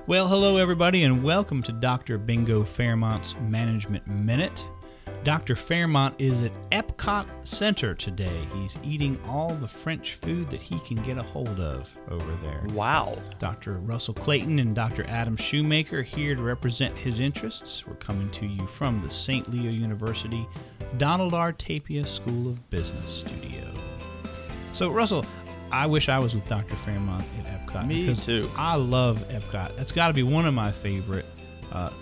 Well, hello everybody, and welcome to Dr. Bingo Fairmont's Management Minute. Dr. Fairmont is at Epcot Center today. He's eating all the French food that he can get a hold of over there. Wow. Dr. Russell Clayton and Dr. Adam Shoemaker here to represent his interests. We're coming to you from the St. Leo University Donald R. Tapia School of Business studio. So, Russell, I wish I was with Dr. Fairmont at Epcot. Me too. I love Epcot. It's got to be one of my favorite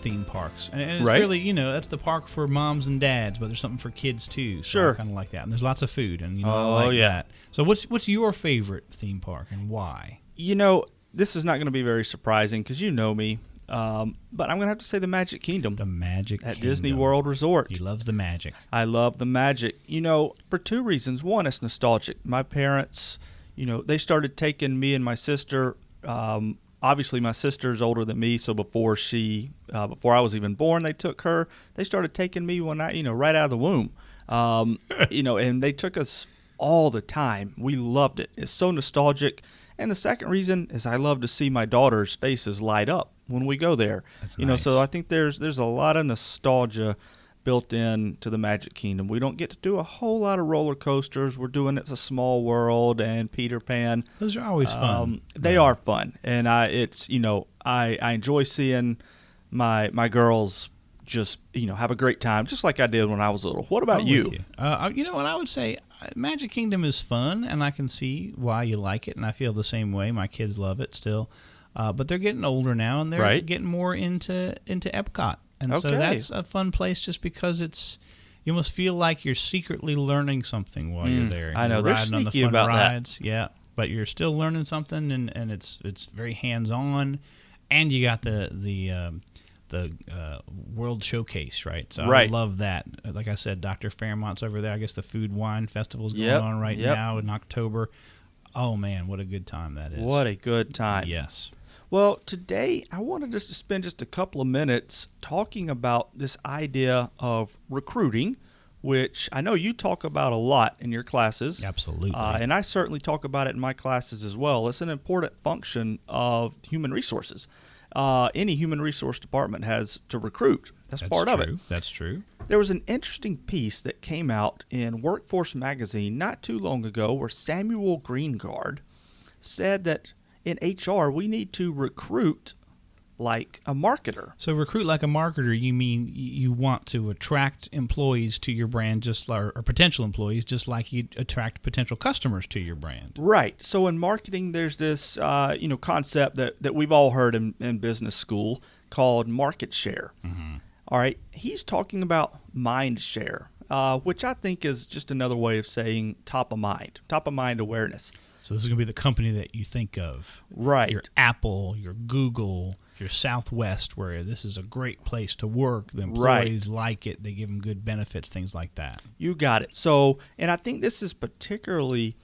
theme parks. And it's right? really, that's the park for moms and dads, but there's something for kids too. So sure. I kind of like that. And there's lots of food, and I like that. So what's your favorite theme park and why? This is not going to be very surprising because you know me, but I'm going to have to say the Magic Kingdom. The Magic at Kingdom. Disney World Resort. He loves the magic. I love the magic. For two reasons. One, it's nostalgic. My parents, they started taking me and my sister. Obviously, my sister's older than me, so before I was even born, they took her. They started taking me when right out of the womb. And they took us all the time. We loved it. It's so nostalgic. And the second reason is I love to see my daughter's faces light up when we go there. That's nice. So I think there's a lot of nostalgia built in to the Magic Kingdom. We don't get to do a whole lot of roller coasters. We're doing It's a Small World and Peter Pan. Those are always fun. They are fun, and I enjoy seeing my girls just have a great time, just like I did when I was little. What about you? What I would say, Magic Kingdom is fun, and I can see why you like it, and I feel the same way. My kids love it still, but they're getting older now, and they're getting more into Epcot. And so that's a fun place just because you almost feel like you're secretly learning something while you're there. I know, you're they're riding on the sneaky fun about rides. That. Yeah, but you're still learning something, and it's very hands-on, and you got the World Showcase, right? So I love that. Like I said, Dr. Fairmont's over there. I guess the Food Wine Festival's going on right now in October. Oh, man, what a good time that is. What a good time. Yes. Well, today I wanted us to spend just a couple of minutes talking about this idea of recruiting, which I know you talk about a lot in your classes. Absolutely. And I certainly talk about it in my classes as well. It's an important function of human resources. Any human resource department has to recruit. That's part of it. That's true. There was an interesting piece that came out in Workforce Magazine not too long ago where Samuel Greengard said that in HR, we need to recruit like a marketer. So recruit like a marketer, you mean you want to attract employees to your brand or potential employees just like you attract potential customers to your brand. Right. So in marketing, there's this concept that we've all heard in business school called market share. Mm-hmm. All right. He's talking about mind share, which I think is just another way of saying top of mind awareness. So this is going to be the company that you think of. Right. Your Apple, your Google, your Southwest, where this is a great place to work. The employees like it. They give them good benefits, things like that. You got it. So, and I think this is particularly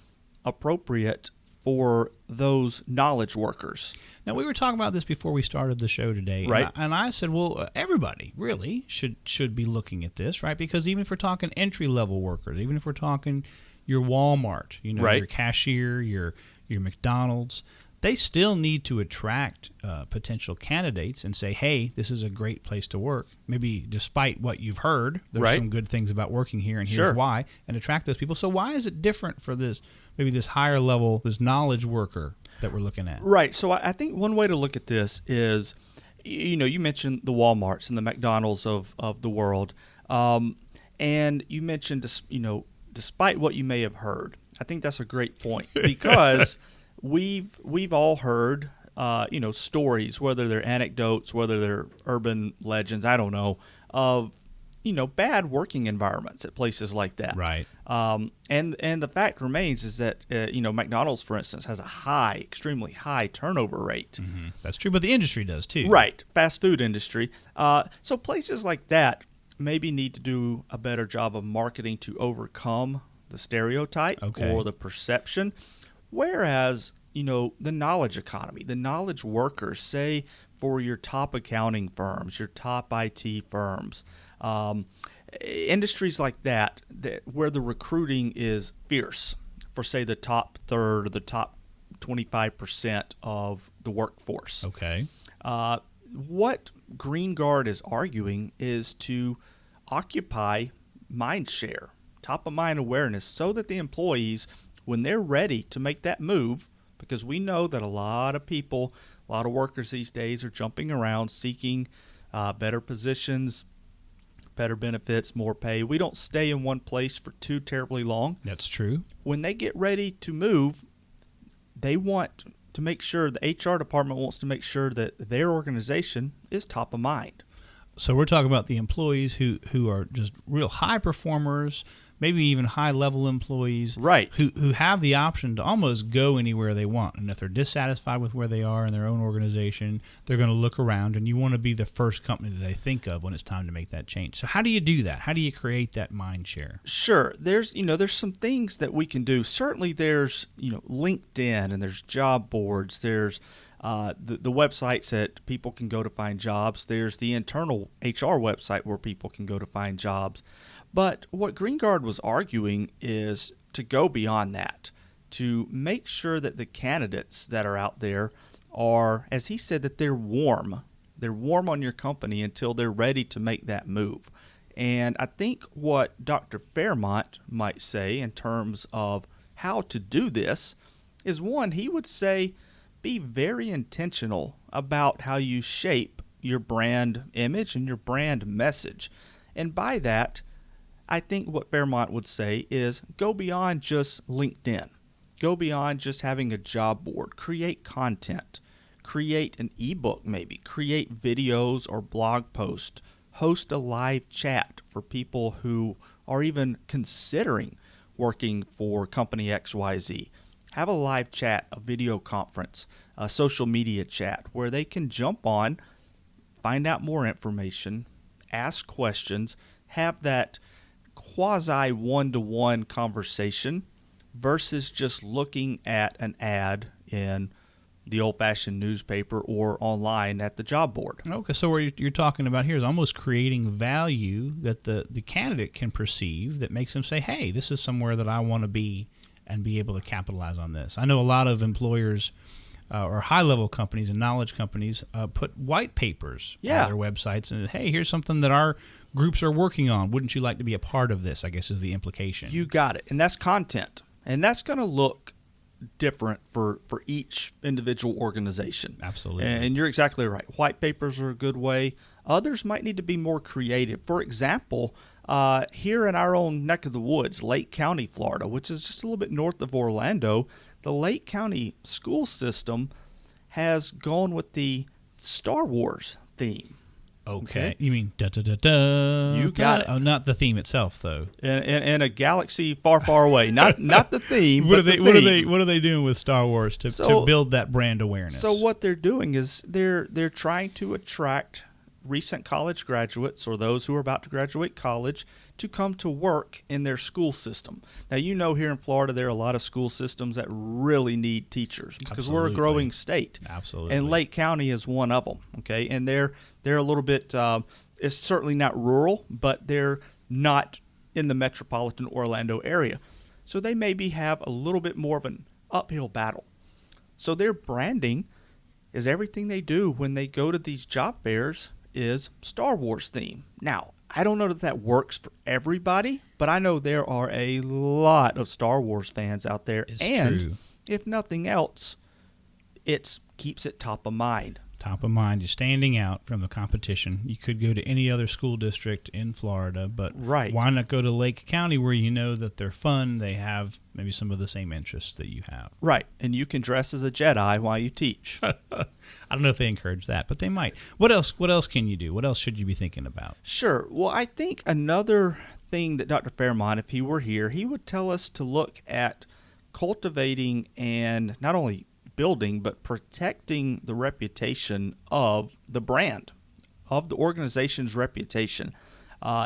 appropriate for those knowledge workers. Now, we were talking about this before we started the show today. Right. And I said, well, everybody really should be looking at this, right? Because even if we're talking entry-level workers, even if we're talking your Walmart, your cashier, your McDonald's, they still need to attract potential candidates and say, hey, this is a great place to work. Maybe despite what you've heard, there's some good things about working here, and here's why, and attract those people. So why is it different for this higher level, this knowledge worker that we're looking at? Right. So I think one way to look at this is, you mentioned the Walmarts and the McDonald's of the world, and you mentioned, despite what you may have heard. I think that's a great point because we've all heard stories, whether they're anecdotes, whether they're urban legends, I don't know, of bad working environments at places like that. Right. And the fact remains is that McDonald's, for instance, has a extremely high turnover rate. Mm-hmm. That's true, but the industry does too. Right. Fast food industry. So places like that maybe need to do a better job of marketing to overcome the stereotype or the perception. Whereas, the knowledge economy, the knowledge workers, say for your top accounting firms, your top IT firms, industries like that where the recruiting is fierce for, say, the top third or the top 25% of the workforce. Okay. What Green Guard is arguing is to occupy mind share, top of mind awareness, so that the employees, when they're ready to make that move, because we know that a lot of people, a lot of workers these days are jumping around seeking better positions, better benefits, more pay. We don't stay in one place for too terribly long. That's true. When they get ready to move, they want to make sure, the HR department wants to make sure that their organization is top of mind. So we're talking about the employees who are just real high performers, maybe even high-level employees, right? Who have the option to almost go anywhere they want. And if they're dissatisfied with where they are in their own organization, they're going to look around, and you want to be the first company that they think of when it's time to make that change. So how do you do that? How do you create that mind share? Sure. There's some things that we can do. Certainly there's, LinkedIn, and there's job boards. There's the websites that people can go to find jobs. There's the internal HR website where people can go to find jobs. But what Green Guard was arguing is to go beyond that, to make sure that the candidates that are out there are, as he said, that they're warm. They're warm on your company until they're ready to make that move. And I think what Dr. Fairmont might say in terms of how to do this is, one, he would say be very intentional about how you shape your brand image and your brand message. And by that, I think what Fairmont would say is go beyond just LinkedIn. Go beyond just having a job board. Create content. Create an ebook maybe. Create videos or blog posts. Host a live chat for people who are even considering working for company XYZ. Have a live chat, a video conference, a social media chat where they can jump on, find out more information, ask questions, have that quasi one-to-one conversation versus just looking at an ad in the old-fashioned newspaper or online at the job board. Okay, so what you're talking about here is almost creating value that the candidate can perceive that makes them say, hey, this is somewhere that I want to be and be able to capitalize on this. I know a lot of employers or high-level companies and knowledge companies put white papers on their websites and, hey, here's something that our groups are working on. Wouldn't you like to be a part of this, I guess is the implication. You got it. And that's content. And that's going to look different for each individual organization. Absolutely. And you're exactly right. White papers are a good way. Others might need to be more creative. For example, here in our own neck of the woods, Lake County, Florida, which is just a little bit north of Orlando, the Lake County school system has gone with the Star Wars theme. Okay. You mean da-da-da-da? You got it. Oh, not the theme itself, though. In a galaxy far, far away. Not the theme, What but are they What are they doing with Star Wars to build that brand awareness? So what they're doing is they're trying to attract recent college graduates or those who are about to graduate college to come to work in their school system. Now, here in Florida, there are a lot of school systems that really need teachers because we're a growing state. Absolutely. And Lake County is one of them, okay? And they're a little bit, it's certainly not rural, but they're not in the metropolitan Orlando area. So they maybe have a little bit more of an uphill battle. So their branding is everything they do when they go to these job fairs is Star Wars theme. Now, I don't know that works for everybody, but I know there are a lot of Star Wars fans out there. It's and true. If nothing else, it keeps it top of mind. Top of mind. You're standing out from the competition. You could go to any other school district in Florida, but why not go to Lake County where you know that they're fun, they have maybe some of the same interests that you have. Right, and you can dress as a Jedi while you teach. I don't know if they encourage that, but they might. What else can you do? What else should you be thinking about? Sure. Well, I think another thing that Dr. Fairmont, if he were here, he would tell us to look at cultivating and not only building, but protecting the reputation of the brand, of the organization's reputation.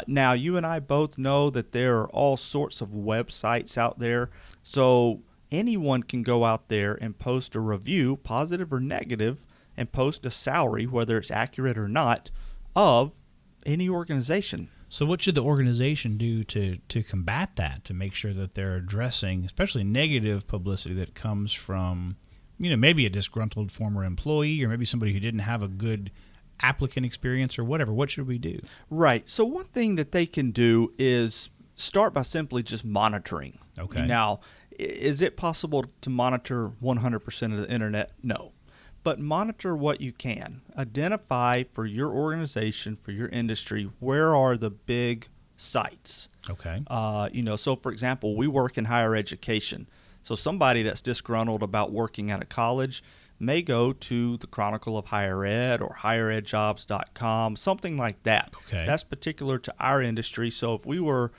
Now, you and I both know that there are all sorts of websites out there, so anyone can go out there and post a review, positive or negative, and post a salary, whether it's accurate or not, of any organization. So what should the organization do to combat that, to make sure that they're addressing, especially negative publicity that comes from maybe a disgruntled former employee or maybe somebody who didn't have a good applicant experience or whatever. What should we do? Right. So one thing that they can do is start by simply just monitoring. Okay. Now, is it possible to monitor 100% of the internet? No. But monitor what you can. Identify for your organization, for your industry, where are the big sites. Okay. So for example, we work in higher education. So somebody that's disgruntled about working at a college may go to the Chronicle of Higher Ed or higheredjobs.com, something like that. Okay. That's particular to our industry. So if we were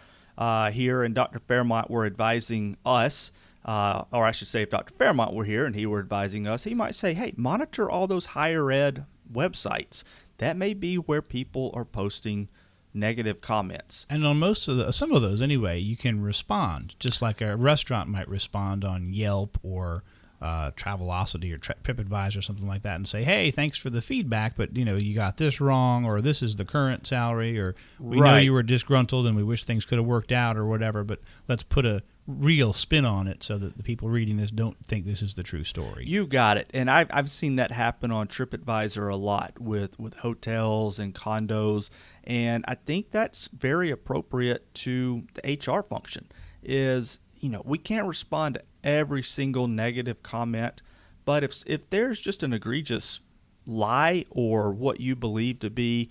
here and Dr. Fairmont were advising us, or I should say if Dr. Fairmont were here and he were advising us, he might say, hey, monitor all those higher ed websites. That may be where people are posting negative comments. And on some of those anyway, you can respond, just like a restaurant might respond on Yelp or Travelocity or TripAdvisor or something like that and say, hey, thanks for the feedback, but you got this wrong, or this is the current salary, or we know you were disgruntled and we wish things could have worked out or whatever, but let's put a real spin on it so that the people reading this don't think this is the true story. You got it. And I've seen that happen on TripAdvisor a lot with hotels and condos, and I think that's very appropriate to the HR function is, we can't respond to every single negative comment, but if there's just an egregious lie or what you believe to be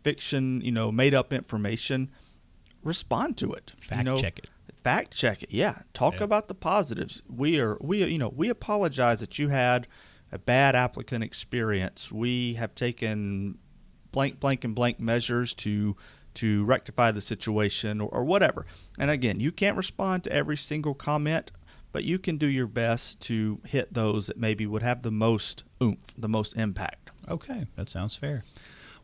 fiction, made up information, respond to it. Check it. Fact check it. Yeah. Talk about the positives. We apologize that you had a bad applicant experience. We have taken blank, blank, and blank measures to rectify the situation or whatever. And again, you can't respond to every single comment, but you can do your best to hit those that maybe would have the most oomph, the most impact. Okay, that sounds fair.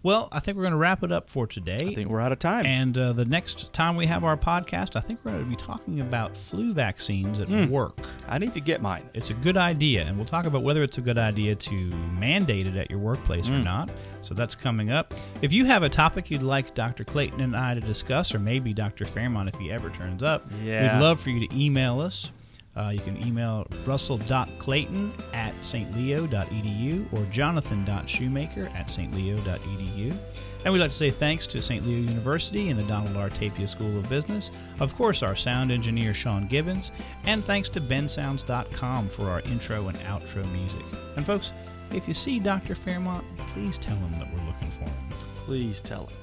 Well, I think we're going to wrap it up for today. I think we're out of time. And the next time we have our podcast, I think we're going to be talking about flu vaccines at work. I need to get mine. It's a good idea, and we'll talk about whether it's a good idea to mandate it at your workplace or not. So that's coming up. If you have a topic you'd like Dr. Clayton and I to discuss, or maybe Dr. Fairmont if he ever turns up, we'd love for you to email us. You can email russell.clayton@stleo.edu or jonathan.shoemaker@stleo.edu. And we'd like to say thanks to St. Leo University and the Donald R. Tapia School of Business, of course our sound engineer Sean Gibbons, and thanks to bensounds.com for our intro and outro music. And folks, if you see Dr. Fairmont, please tell him that we're looking for him. Please tell him.